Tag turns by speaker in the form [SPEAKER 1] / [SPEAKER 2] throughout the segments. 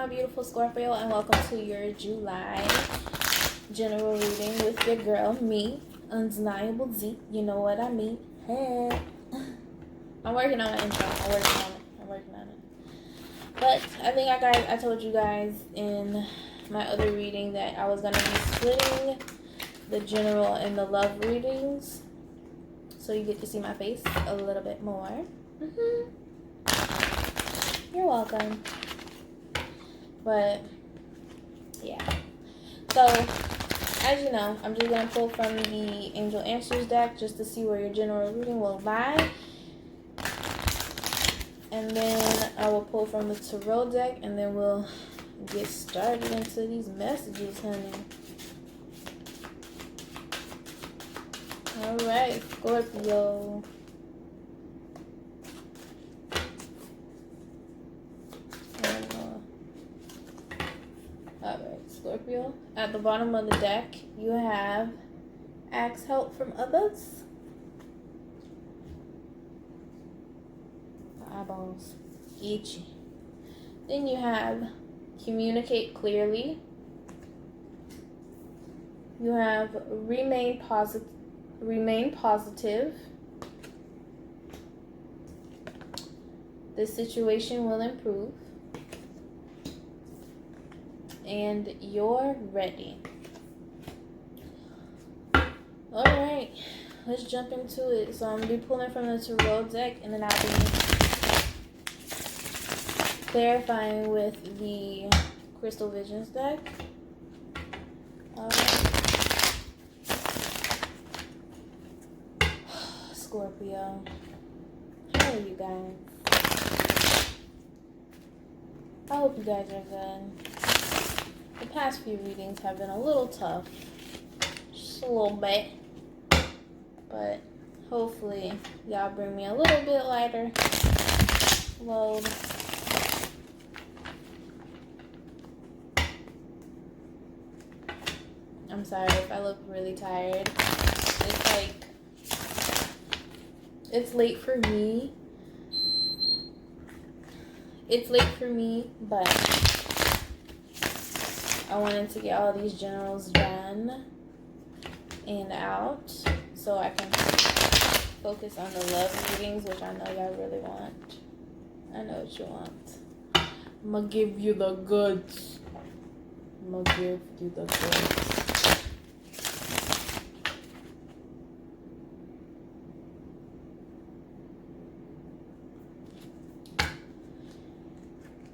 [SPEAKER 1] my beautiful Scorpio, and welcome to your July general reading with your girl, me, Undeniable Z. You know what I mean. Hey. I'm working on my intro. I'm working on it. But I told you guys in my other reading that I was going to be splitting the general and the love readings, so you get to see my face a little bit more. You're welcome. But yeah, so as you know, I'm just going to pull from the Angel Answers deck just to see where your general reading will lie. And then I will pull from the Tarot deck, and then we'll get started into these messages, honey. Alright, Scorpio. Alright, Scorpio. At the bottom of the deck, you have ask help from others. Eyeballs. Itchy. Then you have communicate clearly. You have remain positive. The situation will improve. And you're ready. Alright, let's jump into it. So I'm going to be pulling from the Tarot deck, and then I'll be clarifying with the Crystal Visions deck. Alright. Scorpio. How are you guys? I hope you guys are good. The past few readings have been a little tough. Just a little bit. But hopefully y'all bring me a little bit lighter load. I'm sorry if I look really tired. It's late for me. But I wanted to get all these generals done and out so I can focus on the love readings, which I know y'all really want. I know what you want. I'm gonna give you the goods.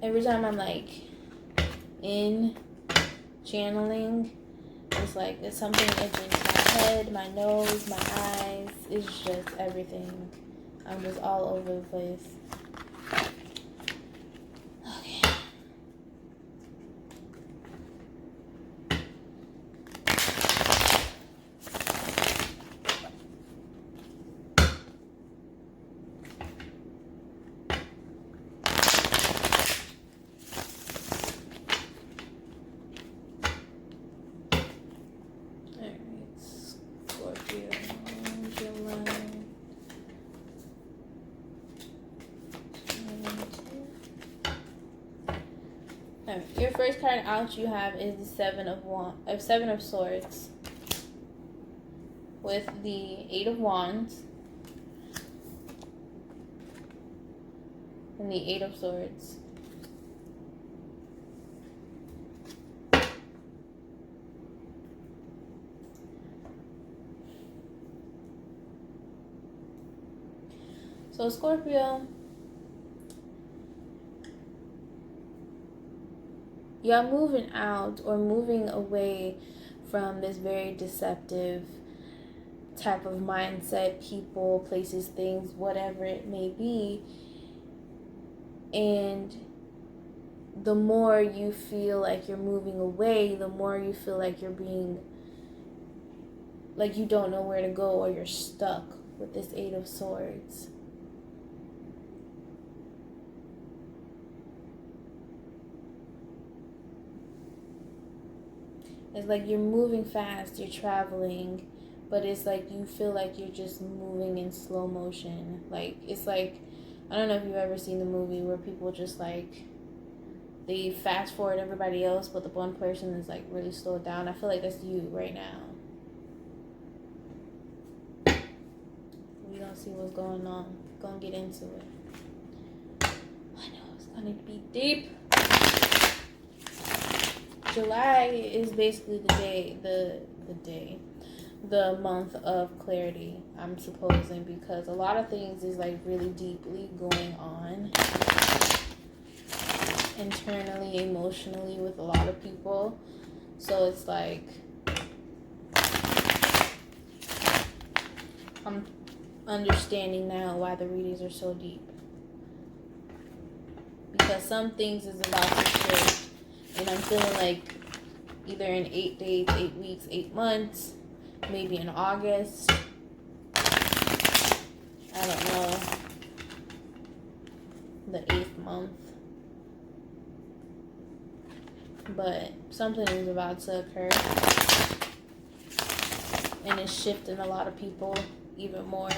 [SPEAKER 1] Every time I'm like in channeling, it's something itching. My head, my nose, my eyes. It's just everything. I'm just all over the place. Okay. Your first card out you have is the Seven of Swords with the Eight of Wands and the Eight of Swords. So Scorpio, you're moving out or moving away from this very deceptive type of mindset, people, places, things, whatever it may be. And the more you feel like you're moving away, the more you feel like you're being, like you don't know where to go, or you're stuck with this Eight of Swords. It's like you're moving fast, you're traveling, but it's like you feel like you're just moving in slow motion. Like, it's like, I don't know if you've ever seen the movie where people just like they fast forward everybody else, but the one person is like really slowed down. I feel like that's you right now. We gonna see what's going on. Gonna get into it. I know it's gonna be deep. July is basically the month of clarity, I'm supposing, because a lot of things is like really deeply going on internally, emotionally with a lot of people. So it's like I'm understanding now why the readings are so deep, because some things is about to shift, and I'm feeling like either in 8 days, 8 weeks, 8 months, maybe in August, I don't know, the 8th month, but something is about to occur, and it's shifting a lot of people even more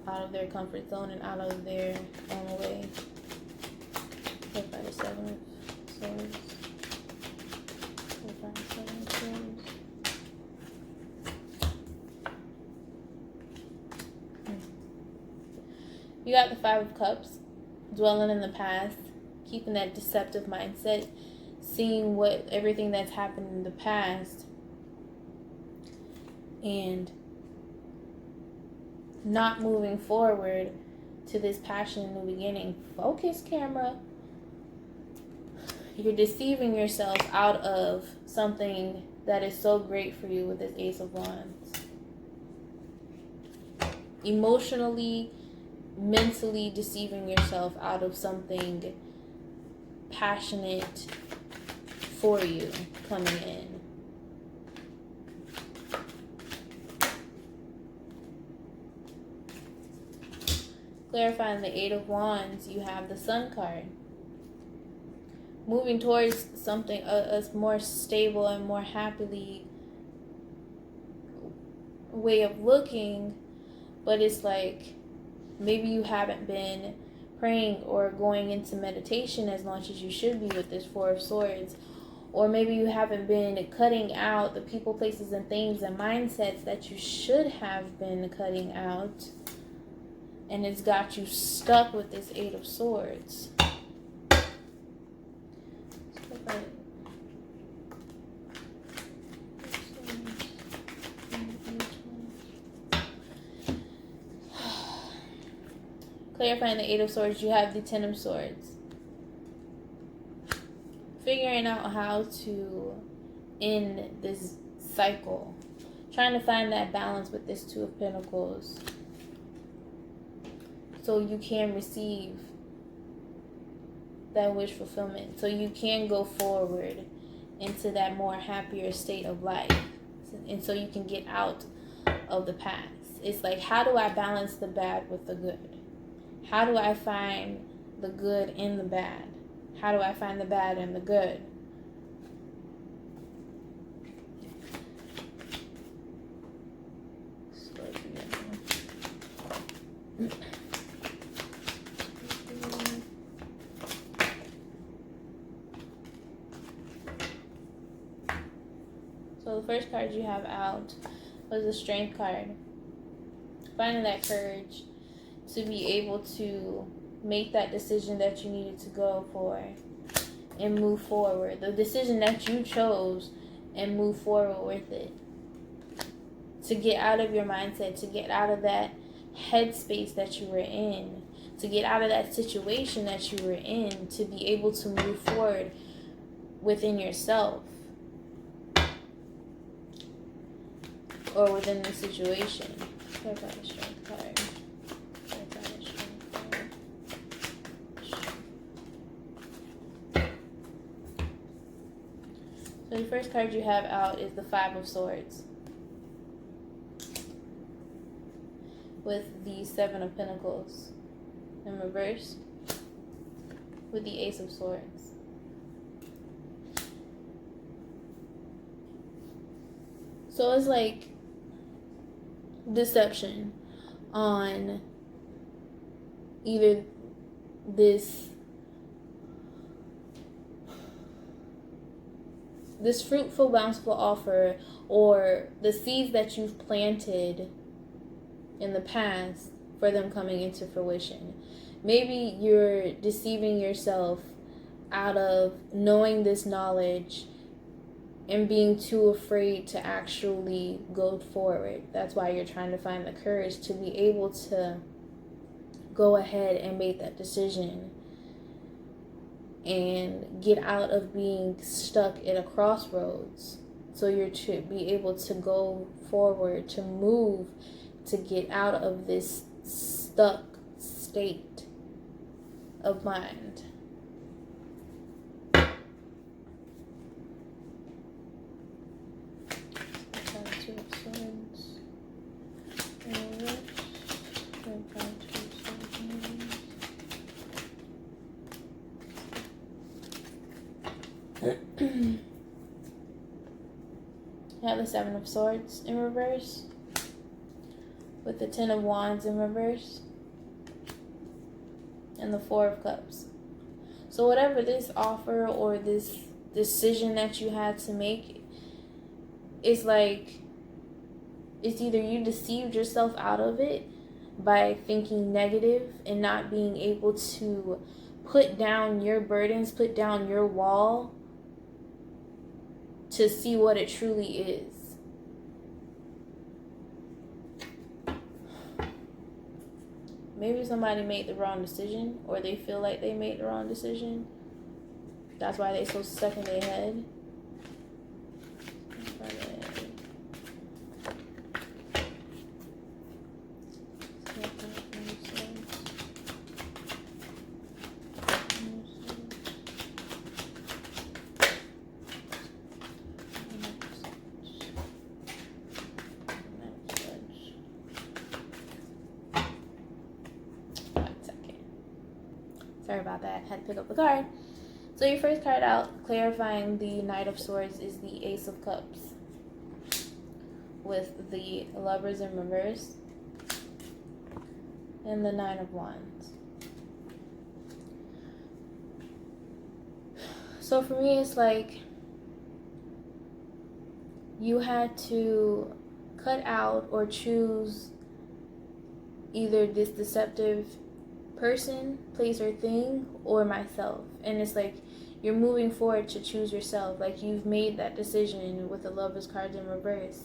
[SPEAKER 1] out of their comfort zone and out of their own way. Hit by the 7 of Swords. Hit by the 7 of Swords. You got the 5 of Cups, dwelling in the past, keeping that deceptive mindset, seeing what everything that's happened in the past, and not moving forward to this passion in the beginning. Focus, camera. You're deceiving yourself out of something that is so great for you with this Ace of Wands. Emotionally, mentally deceiving yourself out of something passionate for you coming in. Clarifying the 8 of Wands, you have the Sun card. Moving towards something, a more stable and more happily way of looking, but it's like maybe you haven't been praying or going into meditation as much as you should be with this 4 of Swords. Or maybe you haven't been cutting out the people, places, and things and mindsets that you should have been cutting out. And it's got you stuck with this 8 of Swords. Clarifying the 8 of Swords, you have the 10 of Swords. Figuring out how to end this cycle. Trying to find that balance with this 2 of Pentacles, so you can receive that wish fulfillment. So you can go forward into that more happier state of life. And so you can get out of the past. It's like, how do I balance the bad with the good? How do I find the good in the bad? How do I find the bad in the good? So the first card you have out was the Strength card. Finding that courage to be able to make that decision that you needed to go for and move forward. The decision that you chose and move forward with it. To get out of your mindset, to get out of that headspace that you were in, to get out of that situation that you were in, to be able to move forward within yourself or within the situation. Clarify the Strength card. Clarify the Strength card. So the first card you have out is the 5 of Swords, with the 7 of Pentacles in reverse, with the Ace of Swords. So it's like deception on either this this fruitful, bountiful offer, or the seeds that you've planted in the past, for them coming into fruition. Maybe you're deceiving yourself out of knowing this knowledge and being too afraid to actually go forward. That's why you're trying to find the courage to be able to go ahead and make that decision and get out of being stuck at a crossroads. So you're to be able to go forward, to move, to get out of this stuck state of mind. You have the Seven of Swords in reverse, with the Ten of Wands in reverse, and the Four of Cups. So whatever this offer or this decision that you had to make, it's like, it's either you deceived yourself out of it by thinking negative and not being able to put down your burdens, put down your wall to see what it truly is. Maybe somebody made the wrong decision, or they feel like they made the wrong decision. That's why they're so stuck in their head. Sorry about that. Had to pick up the card. So your first card out, clarifying the Knight of Swords, is the Ace of Cups, with the Lovers in reverse and the Nine of Wands. So for me, it's like you had to cut out or choose either this deceptive person, place, or thing, or myself. And it's like you're moving forward to choose yourself. Like you've made that decision with the Lovers cards in reverse,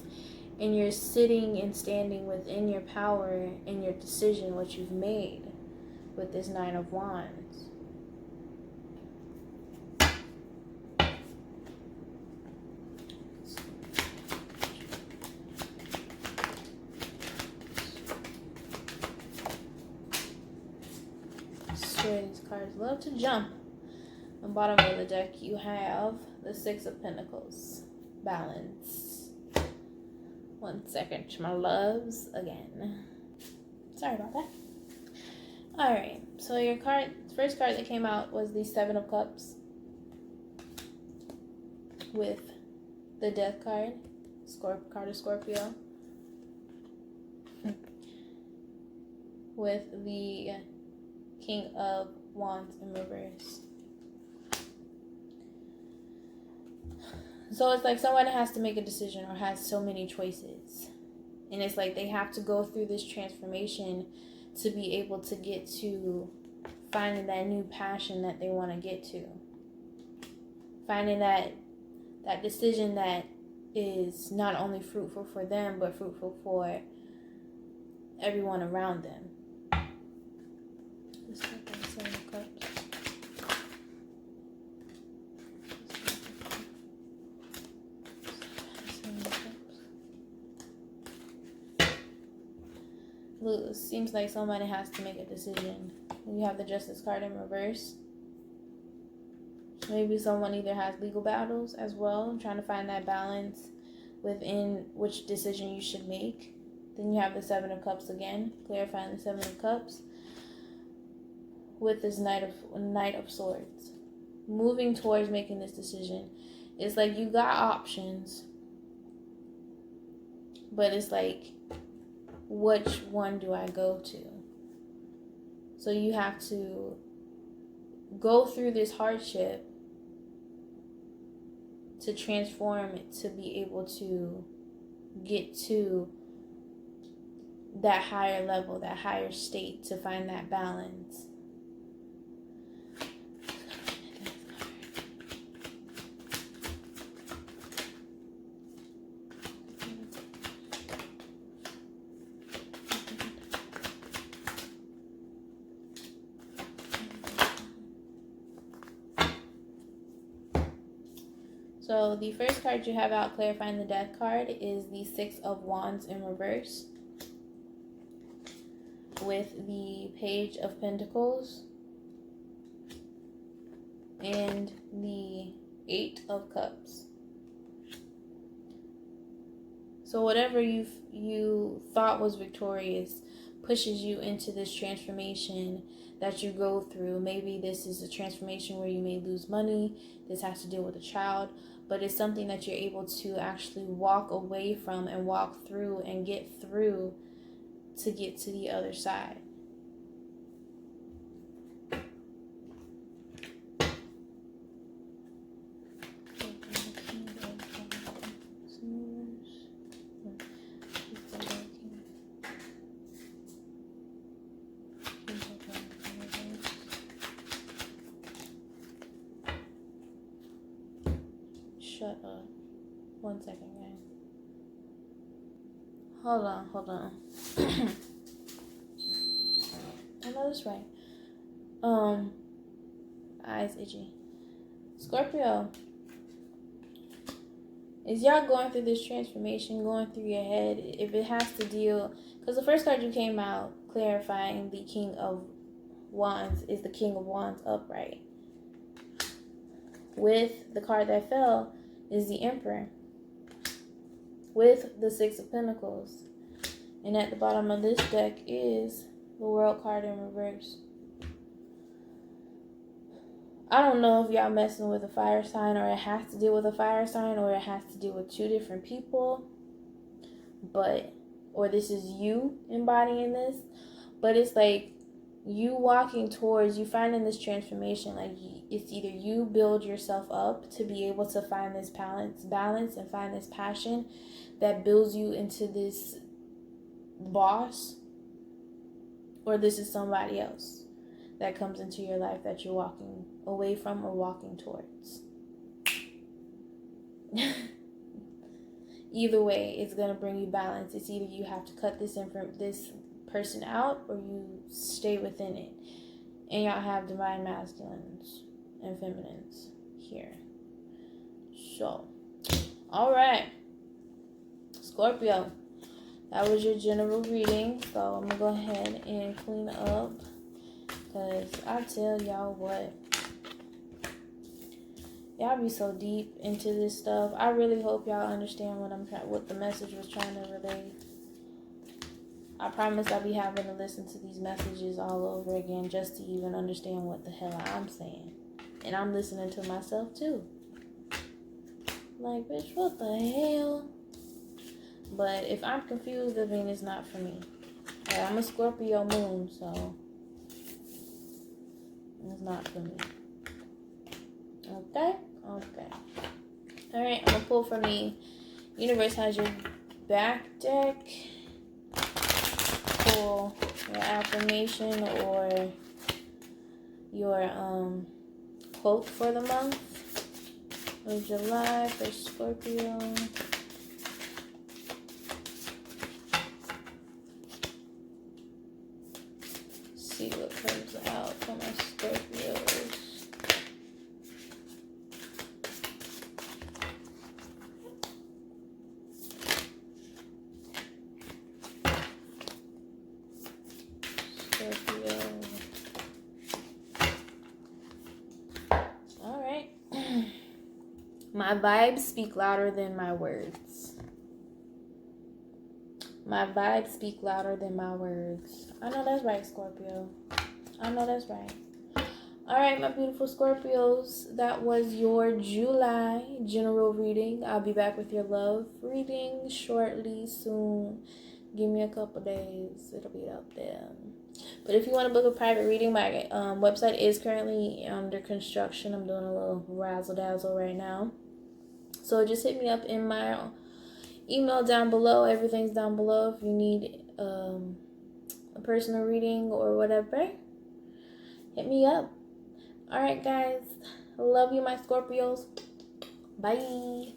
[SPEAKER 1] and you're sitting and standing within your power and your decision, what you've made with this Nine of Wands. These cards love to jump. On the bottom of the deck, you have the Six of Pentacles. Balance. 1 second, my loves, again. Sorry about that. Alright, so your first card that came out was the Seven of Cups, with the Death card, card of Scorpio, with the King of Wands in reverse. So it's like someone has to make a decision or has so many choices. And it's like they have to go through this transformation to be able to get to finding that new passion that they want to get to. Finding that decision that is not only fruitful for them, but fruitful for everyone around them. Seven of Cups. Look, seems like somebody has to make a decision. You have the Justice card in reverse. Maybe someone either has legal battles as well, trying to find that balance within which decision you should make. Then you have the Seven of Cups again, clarifying the Seven of Cups, with this Knight of Swords. Moving towards making this decision. It's like you got options, but it's like, which one do I go to? So you have to go through this hardship to transform it, to be able to get to that higher level, that higher state, to find that balance. So the first card you have out, clarifying the death card, is the Six of Wands in reverse, with the Page of Pentacles and the Eight of Cups. So whatever you thought was victorious pushes you into this transformation that you go through. Maybe this is a transformation where you may lose money. This has to deal with a child. But it's something that you're able to actually walk away from and walk through and get through to get to the other side. Shut up. 1 second, guys. Hold on. I know that's right. Eyes itchy. Scorpio, is y'all going through this transformation, going through your head? If it has to deal, because the first card you came out clarifying the King of Wands is the King of Wands upright. With the card that fell is the Emperor, with the Six of Pentacles. And at the bottom of this deck is the World card in reverse. I don't know if y'all messing with a fire sign, or it has to deal with a fire sign, or it has to deal with two different people, or this is you embodying this, but it's like you walking towards, you finding this transformation. Like, it's either you build yourself up to be able to find this balance and find this passion that builds you into this boss, or this is somebody else that comes into your life that you're walking away from or walking towards. Either way, it's going to bring you balance. It's either you have to cut this person out, or you stay within it. And y'all have divine masculines and feminines here. So, all right, Scorpio, that was your general reading. So I'm gonna go ahead and clean up, because I tell y'all what, y'all be so deep into this stuff. I really hope y'all understand what the message was trying to relay. I promise I'll be having to listen to these messages all over again just to even understand what the hell I'm saying. And I'm listening to myself too. Like, bitch, what the hell? But if I'm confused, I mean, it's not for me. I'm a Scorpio moon, so it's not for me. Okay? Okay. Alright, I'm going to pull from the Universe Has Your Back deck. Pull your affirmation or your quote for the month of July for Scorpio. See what comes out for my Scorpios. Scorpio. Alright. My vibes speak louder than my words. My vibes speak louder than my words. I know that's right, Scorpio. I know that's right. Alright, my beautiful Scorpios. That was your July general reading. I'll be back with your love reading shortly, soon. Give me a couple days. It'll be up there. But if you want to book a private reading, my website is currently under construction. I'm doing a little razzle-dazzle right now. So just hit me up in my email down below. Everything's down below if you need a personal reading or whatever. Hit me up. All right, guys. Love you, my Scorpios. Bye.